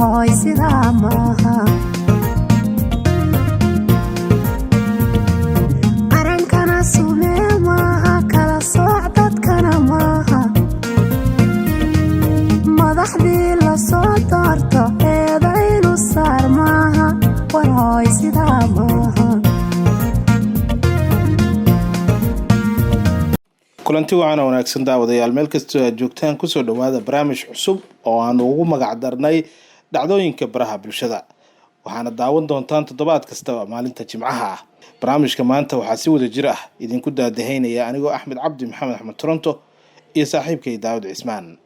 warhooy sidaa maaha arankana sumee maaha kala sooc dadkana maaha madaxdii la soo doorto eedaynu saar maaha warhooy sidaa maaha kulanti waxaana wanaagsan daawadayaal meel kastoo aad joogtaan kusoo dhawaada barnaamij cusub oo aan ugu magac darnay dhacdooyinka baraha bulshada waxaana daawan doontaan toddobaad kastaba maalinta jimcaha ah barnaamijka maanta waxaa si wada jir ah idinku daadahaynaya anigoo Axmed Cabdi Maxamed Axmed Toronto iyo saaxiibkay Daawud Cismaan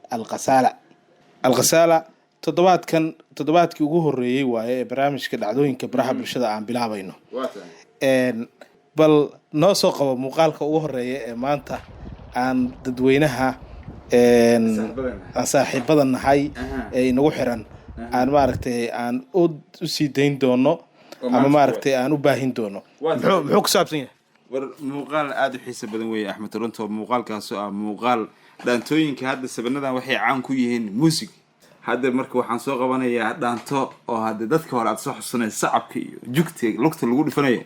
Alqasaala toddobaadkii ugu horeeyay waaye ee barnaamijka dhacdooyinka baraha bulshada aan bilaabayno bal noo soo qabo muuqaalka ugu horeeya ee maanta aan dadweynaha aan saaxiibadan nahay ee inagu xiran aan maaragtay aan u sii dayn doono ama maaragtay aan u baahin doono muxuu ku saabsan yahay war muuqaal aad u xiiso badan weeye Axmed Toronto muuqaalkaas oo muuqaal dhaantooyinka hadda sabanadan waxay caan ku yihiin music hadda marka waxaan soo qabanayaa dhaanto oo hadda dadka hore aad soo xusunay sacabka iyo jugta lugta lagu dhifanayo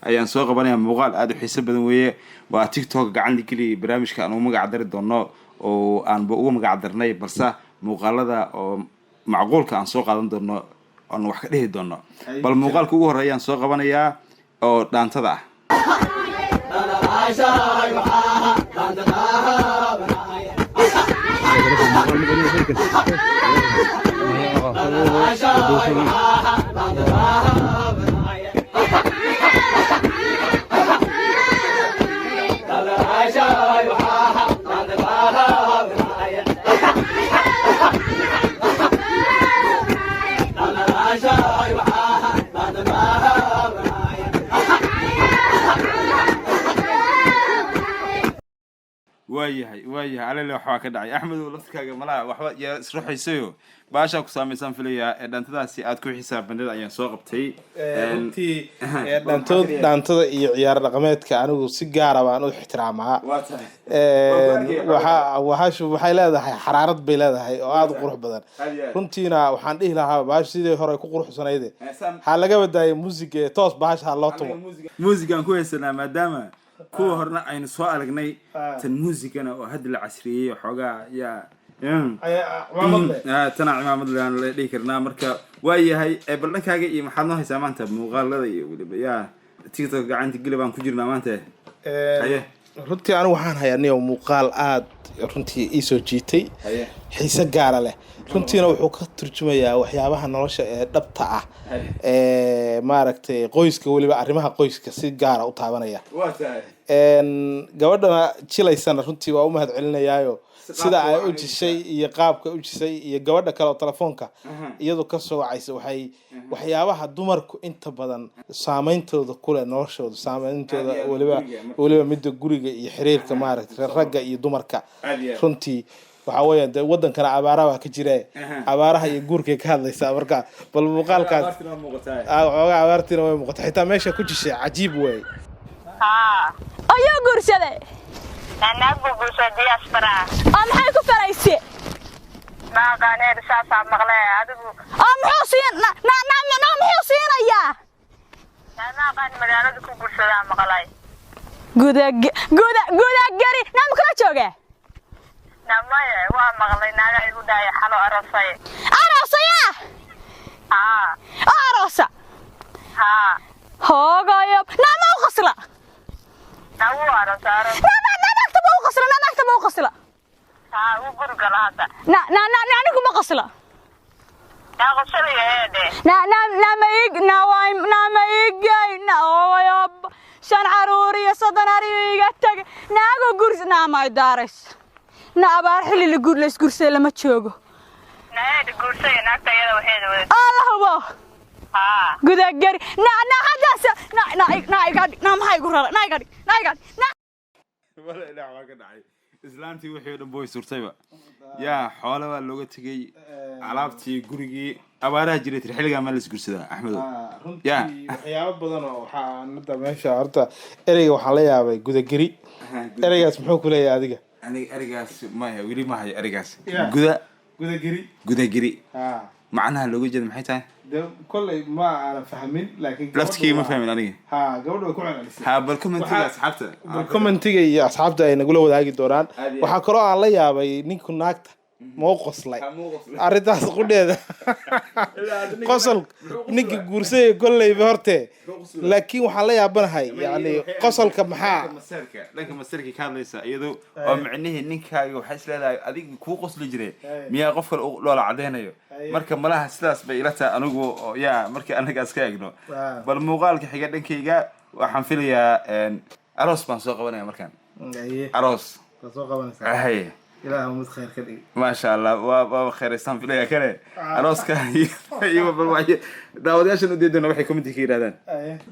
ayaan soo qabanayaa muuqaal aad u xiiso badan weeye waa TikTok gacan ligeli barnaamijka aan ugu magac dari doono oo aan ugu magac darnay balse muuqaalada oo macquulka aan soo qaadan doono aan wax ka dhihi doono bal muuqaalka ugu horeeyaan soo qabanayaa oo dhaantada ah waayahay على waxaa ka dhacay Axmed oo lafkaaga malaha waxba yaa isruxaysayo baasha ku saameysan filaya ee dhantadaasi aad ku xisaabtanid ayaan soo qabtay dhaantada iyo ciyaar dhaqameedka anigu si gaar ah baan u ixtiraamaa waxay leedahay xaraarad bay leedahay oo aad u qurux badan runtiina waxaan dhihi lahaa baash sidii hore ku quruxsanayd ha laga wadaayay muusiga toos baasha loo tumo muusigan ku heesanaa maadaama kuwa horna aynu soo aragnay tan muusigana oo hadda la casriyay xogaa yaa tana cimaamad laan la dhigi karnaa marka waayahay baldhankaaga iyo maxaad noo haysaa maanta muuqaalada iyo waliba yaa TikTok gacanta geli baan ku jirnaa maanta runtii anigu waxaan hayaa niyo muuqaal aad runtii ii soo jiitay xiise gaar leh runtiina wuxuu ka turjumayaa waxyaabaha nolosha ee dhabta ah ee maaragtay qoyska waliba arrimaha qoyska si gaar ah u taabanaya gabadhana jilaysana runtii waa u mahad celinayaayo sida ay u jishay iyo qaabka u jisay iyo gabadha kale oo telefoonka iyadoo ka soo wacaysa waxyaabaha dumarku inta badan saameyntooda kule noloshooda saameyntooda waliba midda guriga iyo xiriirka maaragtay ragga iyo dumarka runtii waxa weeyaan wadankana abaaraha ka jira abaaraha iyo guurka ka hadlaysa marka bal muuqaalkaas abaartina way muuqataa xitaa meesha ku jishay cajiib way ayo guursade أنا أقول سودي أسبرا. maxay ku faraysay ما قانير ساسا مغلى أدبو. محوسين محوسينaya أنا قان مدارد كوكو سلام مغلى. guda gari nam kala jooge نماية ومغلى ناقة يقولي حلو أرصي. arosaya arosa hoogayo nama u qasla نو أرص نكتب قصلا وقول قلادة. anigu ma qasla يا قصلي هذا. ناميق shan caruur iyo soddon ari iga tag naago gurs naamay daaris naabar xilli la gur la isgursay lama joogo naad gursay naagta iyada waxeeda wada allahba guda gari hadaas maxay gu rara wala ilaa waa ka dhacay islaantii wixii dhan boy surtayba yaa xoolo waa looga tagay alaabtii gurigii abaaraha jiray xilliga ma la isgursadaa Axmed yaa waxyaabo badan oo waxa nada meesha horta ereyga waxaan la yaabay guda gari ereygaas muxuu ku leeyahay adiga aniga ereygaas ma yahay wili ma hayo ereygaas guda gari guda gari macnaha looga jeedo maxay tahay kolley ma aanan fahmin laakiin laftkii ma fahmin aniga ha gabadha way ku celcelisay ha bal commentiga asxaabta commentiga iyo asxaabta ay nagula wadaagi doonaan waxaa kaloo aan la yaabay ninku naagta ma u qoslay arrintaas qudheeda qosol ninka guursay kolleyba horte laakiin waxaan la yaabanahay yani qosolka maxaa dhanka masarka ka hadlaysa iyadoo oo micnihii ninkaaga waxay isleedahay adiga kuu qosli jiray miyaa qof kale loola cadeynayo marka malaha sidaas bay ila tahay anigu yaa markii anaga iska egno bal muuqaalka xiga dhankayga waxaan filayaa aroos baan soo qabanaya markaan aroos soo qabanaysaa إلى أمود خير كذي ما شاء الله وخير يستان في ليه كذا أروسك أيوة بالواجب داود إيش إنه ديدنا وحي كومنتي كير هذا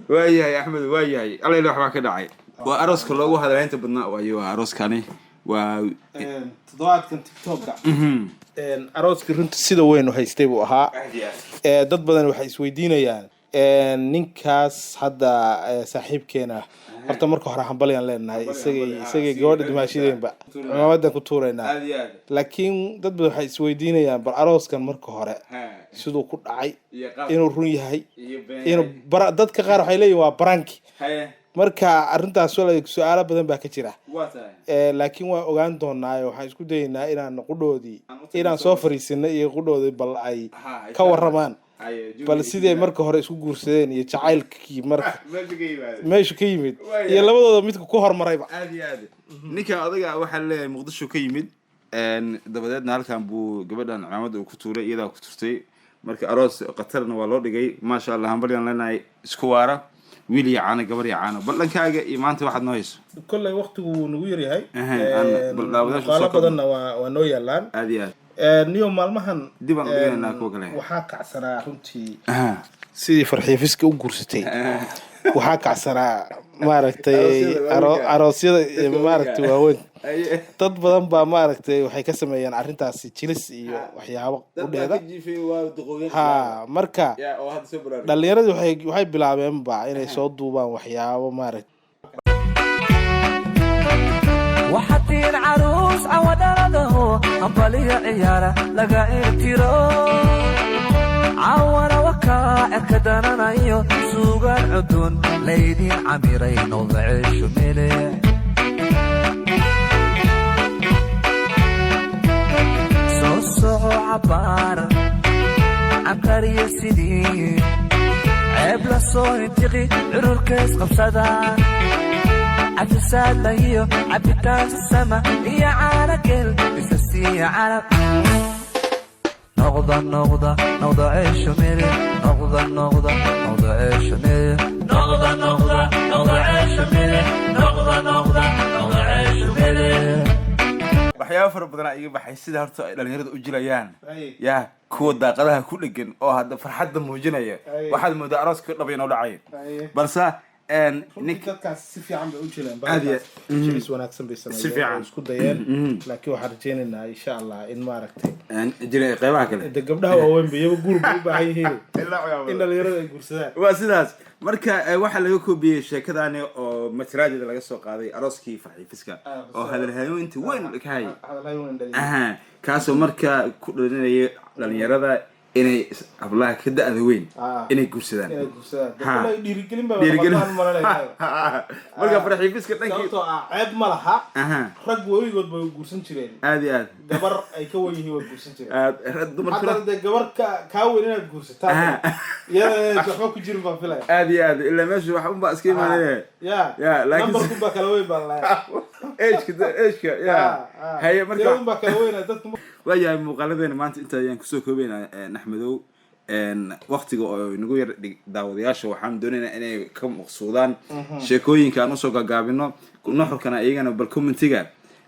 وياه يا أحمد وياه الله يلوح معك داعي وأروسك الله وهذا أنت بدنا وأيوة أروس كاني تضاعت كنت توقع أروسك رنت سيدا وين وهيستيبوا ها ضد بدن وحيسويدينا يعني ninkaas hadda saaxiibkeena horta marka hore hambalyan leenahay isagay gabadha dimaashideenba cimaamadan ku tuuraynaa laakiin dad badan waxay isweydiinayaan bal arooskan marka hore siduu ku dhacay inuu run yahay inuu dadka qaar waxay leeyihiin waa baranki marka arrintaas su'aalo badan baa ka jira laakiin waan ogaan doonaa waxaan isku dayaynaa inaan soo fariisino iyo qudhoodii bal ay ka waramaan bal sidee marka hore isku guursadeen iyo jacaylkii marka meesha ka yimid iyo labadooda midka ku hormarayba aad ninka adaga waxa leeyahay muqdisho ka yimid dabadeedna halkan buu gabadhan cimaamada uu ku tuuray iyada ku turtay marka aroos qatarna waa loo dhigay ma sha Allah hambalyan leenahay isku waara wiil iyo caana gabar iyo caana bal dhankaaga iyo maanta waxaad noo hayso kolley waqtigu nagu yar yahay bal badanna waa noo yaalaan aad niyo maalmahan diban u dhiganaynaa kuwa kale waxaa kacsanaa runtii sidii farxiifiska u guursatay waxaa kacsanaa maaragtay aroosyada maaragtay waaweyn dad badan baa maaragtay waxay ka sameeyaan arrintaasi jilis iyo waxyaabo u dheeda ha marka dhallinyaradii waxay bilaabeenba inay soo duubaan waxyaabo maaragtay وحطين عروس عودرده أمبالي عيارة لقى إرتيرو عورة وكائر كدانا نايو سوق العدون ليدين عميرين وضعيش مليح سوسو عبار عبقري السدين عيب لصو ينتقي عرور كيس قبصدا عفساد ليو عبتان السما يا عرقل بسسي عرق نغضة عيش ميري نغضة عيش ميري نغضة عيش ميري نغضة عيش ميري waxyaabo fara badan ay baxay sida horta ay dhalinyarada u jilayaan yaa kuwa daaqadaha ku dhigan oo hadda farxadda muujinaya waxaad moodaa arooska dhabayna u dhacay balse dadkaas si fiican bay u jireen jilis wanaagsan bay sameeyeen isku dayeen laakiin waxaan rajaynaynaa insha Allah in maaragtay jiray qaybaha kale gabdhaha waaweyn bay guur u baahan yihiin in dhalinyarada ay guursadaan waa sidaas marka waxa laga koobiyay sheekadani oo materaajada laga soo qaaday arooskii farxiifiska oo hadalhaynta weyn ka hay kaasoo marka ku dhalinaya dhalinyarada inay ablaha ka da'da weyn inay guursadaan dhiirigelin marka farxiifiska dhankii ceeb ma laha rag weligood bay guursan jireen aad gabar ay ka weyn yihiin way guursan jireen dumarkana gabar ka weyn inaad guursataa iyada waxba ku jirin baan filaya aad ilaa meesha wax unbaa iska imaanaya laakiin numberku baa kala weyn baan lahayn ejka haye marka baa kala weyn dadku waayahay muuqaaladeena maanta inta ayaan kusoo koobaynaa naxmadow waqtiga oo nagu yar daawadayaasha waxaan doonaynaa inay ka maqsuudaan sheekooyinka aan usoo gagaabino nuxurkana iyagana bal commentiga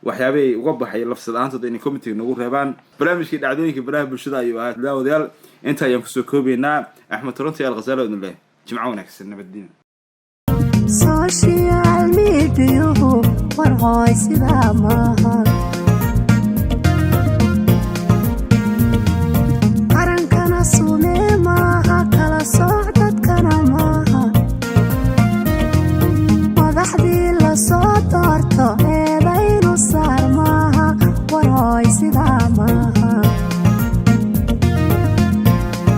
waxyaabay uga baxay lafsadaantooda inay commentiga nagu reebaan barnaamijkii dhacdooyinka baraha bulshada ayuu ahaa daawadayaal inta ayaan kusoo koobaynaa axmed runtii alghazali oo idin leh jimco wanaagsan nabaddiin social media war hooy sidaa maaha